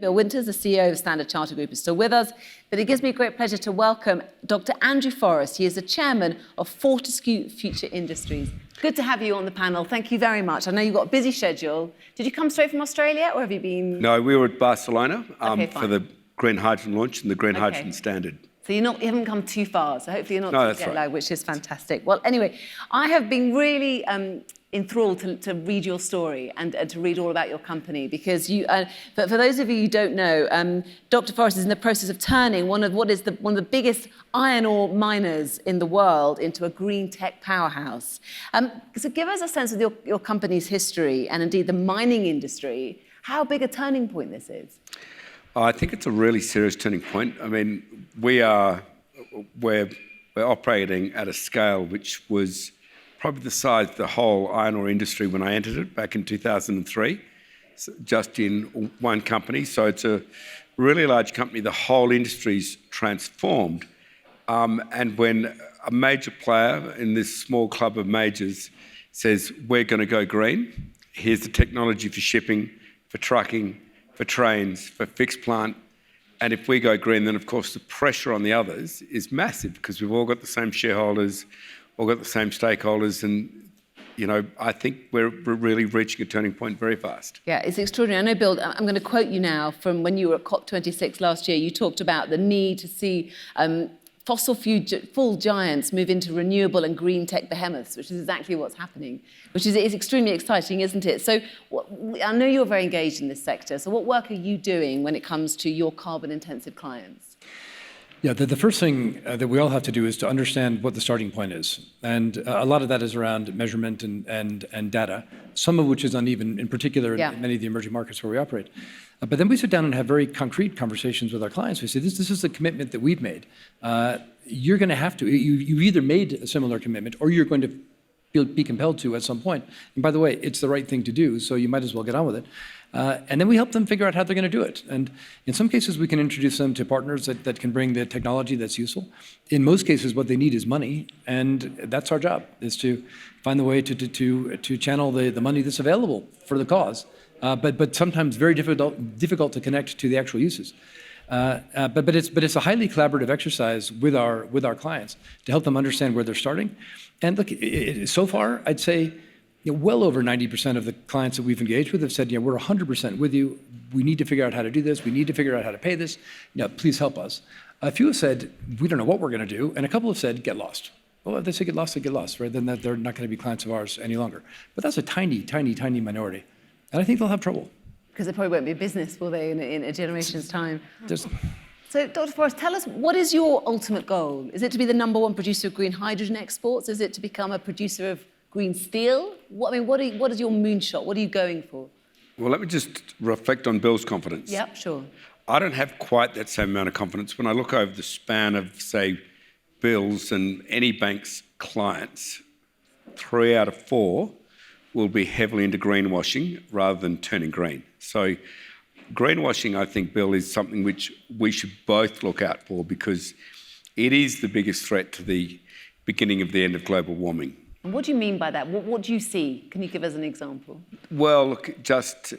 Bill Winters, the CEO of Standard Chartered Group, is still with us, but it gives me great pleasure to welcome Dr. Andrew Forrest. He is the chairman of Fortescue Future Industries. Good to have you on the panel. Thank you very much. I know you've got a busy schedule. Did you come straight from Australia, or have you been... No, we were at Barcelona fine. for the green hydrogen launch and the green hydrogen standard. So you haven't come too far, so hopefully you're not No, too jet lagged, which is fantastic. Well, anyway, I have been really enthralled to read your story and to read all about your company, because you. But for those of you who don't know, Dr. Forrest is in the process of turning one of the biggest iron ore miners in the world into a green tech powerhouse. So give us a sense of your company's history and indeed the mining industry. How big a turning point this is? I think it's a really serious turning point. I mean, we're operating at a scale which was probably the size of the whole iron ore industry when I entered it back in 2003, just in one company. So it's a really large company. The whole industry's transformed. And when a major player in this small club of majors says, we're going to go green, here's the technology for shipping, for trucking, for trains, for fixed plant. And if we go green, then of course the pressure on the others is massive, because we've all got the same shareholders, all got the same stakeholders, and I think we're really reaching a turning point very fast. Yeah, it's extraordinary. I know, Bill, I'm going to quote you now from when you were at COP26 last year. You talked about the need to see fossil fuel giants move into renewable and green tech behemoths, which is exactly what's happening, which is extremely exciting, isn't it? So I know you're very engaged in this sector. So what work are you doing when it comes to your carbon-intensive clients? Yeah, the first thing that we all have to do is to understand what the starting point is. And a lot of that is around measurement and data, some of which is uneven, in particular in many of the emerging markets where we operate. But then we sit down and have very concrete conversations with our clients. We say, this is the commitment that we've made. You're going to have to, you've either made a similar commitment or you're going to be compelled to at some point. And by the way, it's the right thing to do, so you might as well get on with it. And then we help them figure out how they're going to do it. And in some cases, we can introduce them to partners that can bring the technology that's useful. In most cases, what they need is money, and that's our job, is to find the way to channel the money that's available for the cause. But sometimes very difficult to connect to the actual uses. But it's a highly collaborative exercise with our clients to help them understand where they're starting. And look, so far, I'd say well over 90% of the clients that we've engaged with have said, we're 100% with you. We need to figure out how to do this. We need to figure out how to pay this. Please help us. A few have said, we don't know what we're going to do. And a couple have said, get lost. Well, if they say get lost, they get lost, right? Then they're not going to be clients of ours any longer. But that's a tiny, tiny, tiny minority. And I think they'll have trouble. Because it probably won't be a business, will they, in a generation's time? So, Dr. Forrest, tell us, what is your ultimate goal? Is it to be the #1 producer of green hydrogen exports? Is it to become a producer of green steel? What is your moonshot? What are you going for? Well, let me just reflect on Bill's confidence. Yep, sure. I don't have quite that same amount of confidence. When I look over the span of, say, Bill's and any bank's clients, 3 out of 4 will be heavily into greenwashing rather than turning green. So greenwashing, I think, Bill, is something which we should both look out for, because it is the biggest threat to the beginning of the end of global warming. And what do you mean by that? What do you see? Can you give us an example? Well, look, just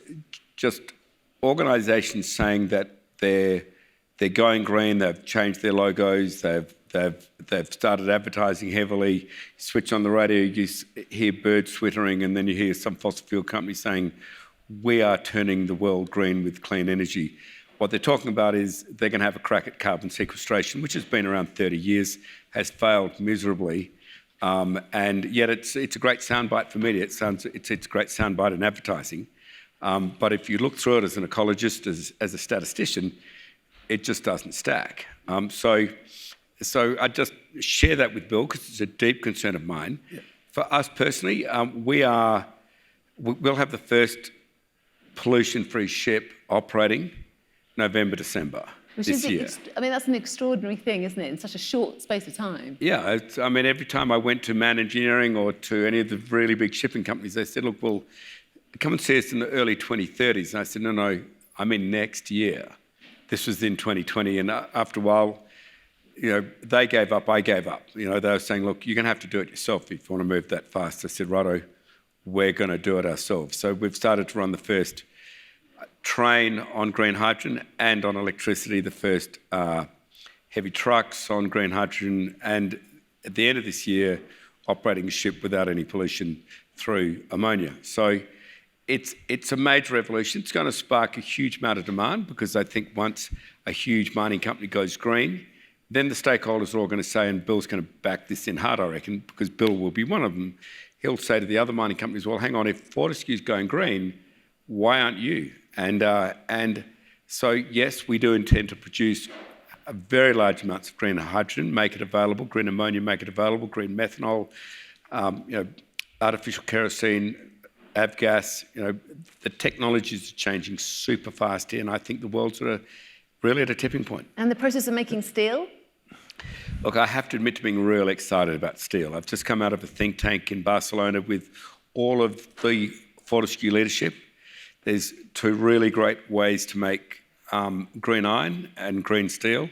organisations saying that they're going green, they've changed their logos, they've started advertising heavily. Switch on the radio, you hear birds twittering, and then you hear some fossil fuel company saying, we are turning the world green with clean energy. What they're talking about is they're going to have a crack at carbon sequestration, which has been around 30 years, has failed miserably. And yet it's a great soundbite for media. It's a great soundbite in advertising. But if you look through it as an ecologist, as a statistician, it just doesn't stack. So I just share that with Bill, because it's a deep concern of mine. Yeah. For us personally, we'll have the first pollution-free ship operating November, December this year. That's an extraordinary thing, isn't it, in such a short space of time? Yeah, every time I went to Man Engineering or to any of the really big shipping companies, they said, look, well, come and see us in the early 2030s. And I said, no, I mean next year. This was in 2020, and after a while, they gave up, I gave up. They were saying, look, you're going to have to do it yourself if you want to move that fast. I said, righto, we're going to do it ourselves. So we've started to run the first train on green hydrogen and on electricity, the first heavy trucks on green hydrogen, and at the end of this year, operating a ship without any pollution through ammonia. So it's a major revolution. It's going to spark a huge amount of demand, because I think once a huge mining company goes green, then the stakeholders are all going to say, and Bill's going to back this in hard, I reckon, because Bill will be one of them, he'll say to the other mining companies, well, hang on, if Fortescue's going green, why aren't you? And so, yes, we do intend to produce a very large amounts of green hydrogen, make it available, green ammonia, make it available, green methanol, artificial kerosene, avgas. The technologies are changing super fast here, and I think the world's really at a tipping point. And the process of making steel? Look, I have to admit to being really excited about steel. I've just come out of a think tank in Barcelona with all of the Fortescue leadership. There's two really great ways to make green iron and green steel.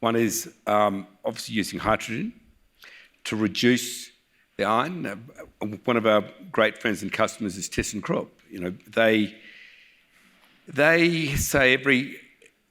One is obviously using hydrogen to reduce the iron. One of our great friends and customers is ThyssenKrupp. They say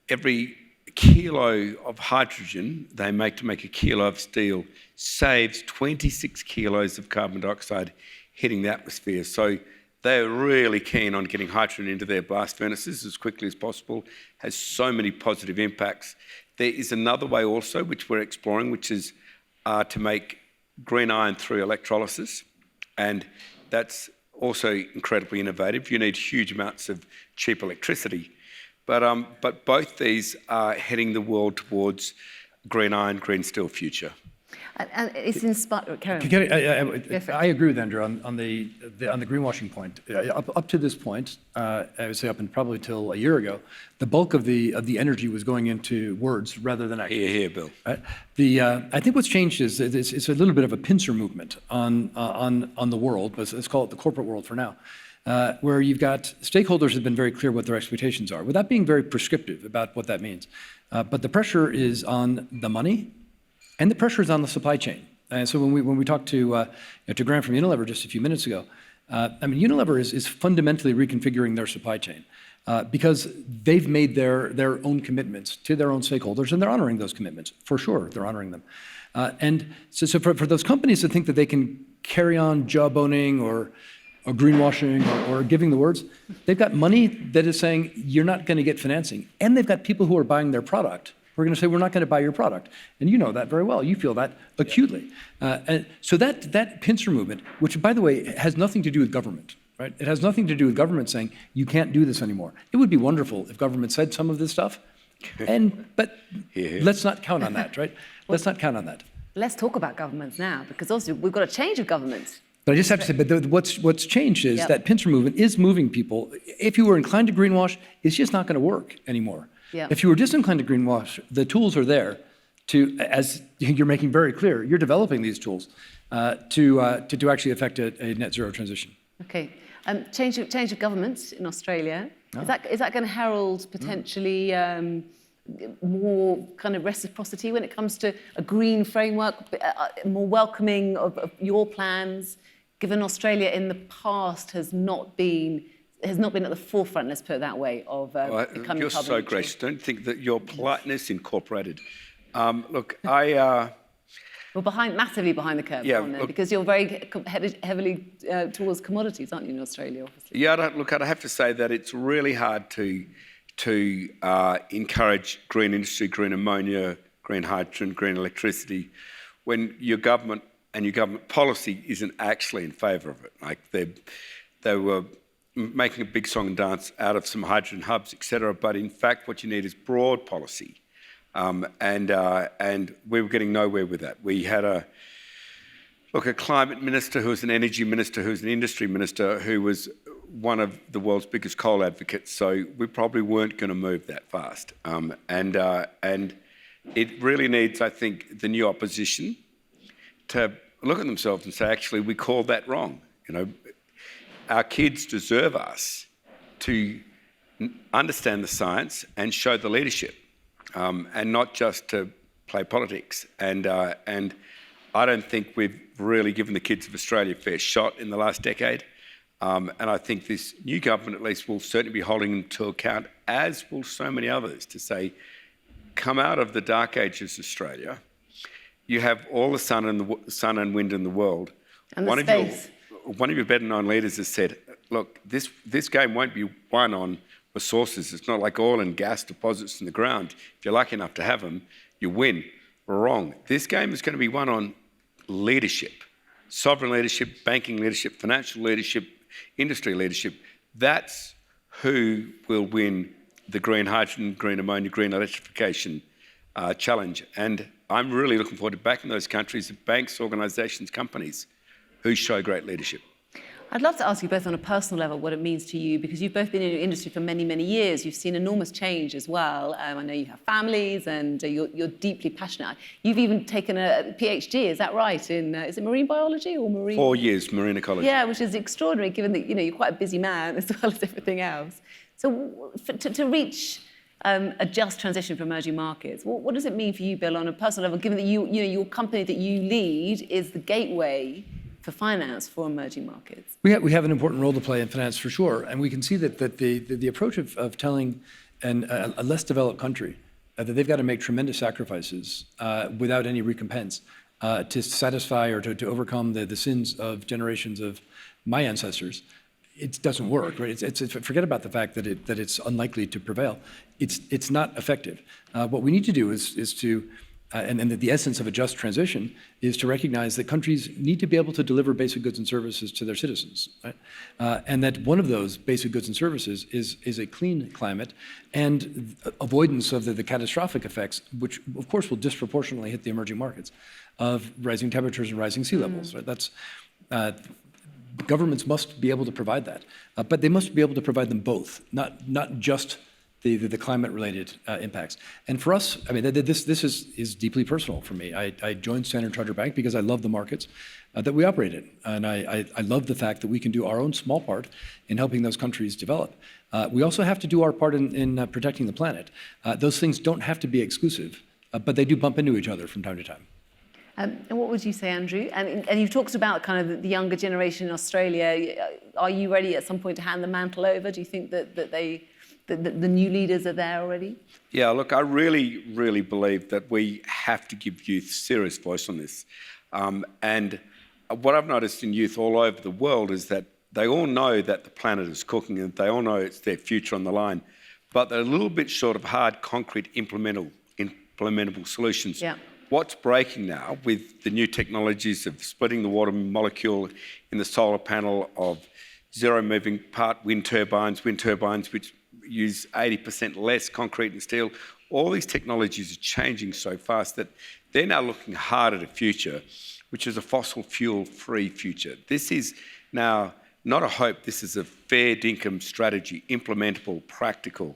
every kilo of hydrogen they make to make a kilo of steel saves 26 kilos of carbon dioxide hitting the atmosphere. So they're really keen on getting hydrogen into their blast furnaces as quickly as possible. Has so many positive impacts. There is another way also, which we're exploring, which is to make green iron through electrolysis. And that's also incredibly innovative. You need huge amounts of cheap electricity. But both these are heading the world towards green iron, green steel future. And it's inspired. I agree with Andrew on the greenwashing point. Up to this point, I would say up and probably till a year ago, the bulk of the energy was going into words rather than action. Here, Bill. I think what's changed is it's a little bit of a pincer movement on the world, but let's call it the corporate world for now, where you've got stakeholders have been very clear what their expectations are, without being very prescriptive about what that means. But the pressure is on the money. And the pressure is on the supply chain. And so when we talked to Graham from Unilever just a few minutes ago, Unilever is fundamentally reconfiguring their supply chain because they've made their own commitments to their own stakeholders, and they're honoring those commitments. For sure, they're honoring them. And so for those companies that think that they can carry on job-owning or greenwashing or giving the words, they've got money that is saying you're not going to get financing. And they've got people who are buying their product. We're going to say, we're not going to buy your product. And you know that very well. You feel that acutely. And so that pincer movement, which, by the way, has nothing to do with government, right? It has nothing to do with government saying, you can't do this anymore. It would be wonderful if government said some of this stuff. But let's not count on that, right? Let's not count on that. Let's talk about governments now, because also we've got a change of government. But I just have to say, but what's changed is that pincer movement is moving people. If you were inclined to greenwash, it's just not going to work anymore. Yeah. If you were disinclined to greenwash, the tools are there to, as you're making very clear, you're developing these tools to actually affect a net zero transition. Okay. Change of government in Australia. Oh. Is that going to herald potentially more kind of reciprocity when it comes to a green framework, more welcoming of your plans, given Australia in the past has not been at the forefront, let's put it that way, of becoming You're so gracious. Don't think that your politeness incorporated. Look, We're massively behind the curve, because you're very heavily towards commodities, aren't you, in Australia, obviously? Yeah, I'd have to say that it's really hard to encourage green industry, green ammonia, green hydrogen, green electricity, when your government and your government policy isn't actually in favour of it. Like they were making a big song and dance out of some hydrogen hubs, etc. But in fact, what you need is broad policy, and we were getting nowhere with that. We had a climate minister who was an energy minister, who was an industry minister, who was one of the world's biggest coal advocates. So we probably weren't going to move that fast. And it really needs, I think, the new opposition to look at themselves and say, actually, we called that wrong. Our kids deserve us to understand the science and show the leadership, and not just to play politics. And I don't think we've really given the kids of Australia a fair shot in the last decade. And I think this new government, at least, will certainly be holding them to account, as will so many others, to say, come out of the dark ages, Australia. You have all the sun and wind in the world. And the space. One of your better-known leaders has said, look, this game won't be won on resources. It's not like oil and gas deposits in the ground. If you're lucky enough to have them, you win. Wrong. This game is going to be won on leadership. Sovereign leadership, banking leadership, financial leadership, industry leadership. That's who will win the green hydrogen, green ammonia, green electrification challenge. And I'm really looking forward to backing those countries, banks, organisations, companies who show great leadership. I'd love to ask you both on a personal level what it means to you, because you've both been in your industry for many, many years. You've seen enormous change as well. I know you have families and you're deeply passionate. You've even taken a PhD, is that right? Is it marine biology or marine? 4 years, marine ecology. Yeah, which is extraordinary given that, you're quite a busy man as well as everything else. So to reach a just transition for emerging markets, what does it mean for you, Bill, on a personal level, given that your company that you lead is the gateway for finance for emerging markets? We have an important role to play in finance for sure, and we can see that the approach of telling a less developed country that they've got to make tremendous sacrifices without any recompense to satisfy or to overcome the sins of generations of my ancestors, it doesn't work, right? Forget about the fact that it's unlikely to prevail. It's not effective. What we need to do is to and the essence of a just transition is to recognize that countries need to be able to deliver basic goods and services to their citizens, right? And that one of those basic goods and services is a clean climate and avoidance of the catastrophic effects, which of course will disproportionately hit the emerging markets, of rising temperatures and rising sea levels. Right? That's governments must be able to provide that, but they must be able to provide them both, not just the climate-related impacts. And for us, I mean, this is deeply personal for me. I joined Standard Chartered Bank because I love the markets that we operate in. And I love the fact that we can do our own small part in helping those countries develop. We also have to do our part in protecting the planet. Those things don't have to be exclusive, but they do bump into each other from time to time. And what would you say, Andrew? And you've talked about kind of the younger generation in Australia. Are you ready at some point to hand the mantle over? Do you think that the new leaders are there already? Yeah, look, I really, really believe that we have to give youth serious voice on this. And what I've noticed in youth all over the world is that they all know that the planet is cooking and they all know it's their future on the line, but they're a little bit short of hard, concrete, implementable solutions. Yeah. What's breaking now with the new technologies of splitting the water molecule in the solar panel, of zero moving part wind turbines which use 80% less concrete and steel. All these technologies are changing so fast that they're now looking hard at a future, which is a fossil fuel-free future. This is now not a hope, this is a fair dinkum strategy, implementable, practical.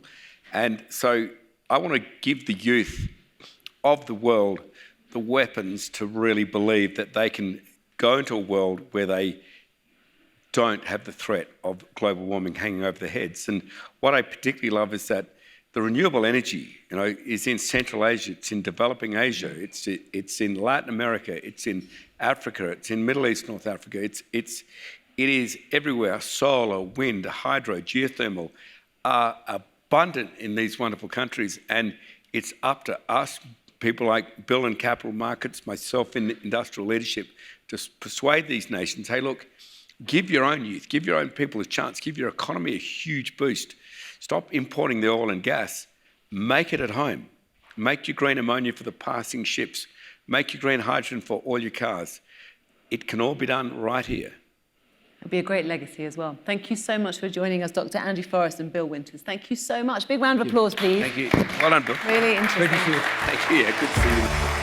And so I want to give the youth of the world the weapons to really believe that they can go into a world where they don't have the threat of global warming hanging over their heads. And what I particularly love is that the renewable energy, is in Central Asia, it's in developing Asia, it's in Latin America, it's in Africa, it's in Middle East, North Africa, it is everywhere. Solar, wind, hydro, geothermal are abundant in these wonderful countries, and it's up to us, people like Bill in capital markets, myself in industrial leadership, to persuade these nations, hey, look, give your own youth, give your own people a chance, give your economy a huge boost. Stop importing the oil and gas. Make it at home. Make your green ammonia for the passing ships. Make your green hydrogen for all your cars. It can all be done right here. It'll be a great legacy as well. Thank you so much for joining us, Dr. Andrew Forrest and Bill Winters. Thank you so much. Big round of applause, please. Thank you. Well done, Bill. Really interesting. Great to see you. Thank you. Yeah, good to see you.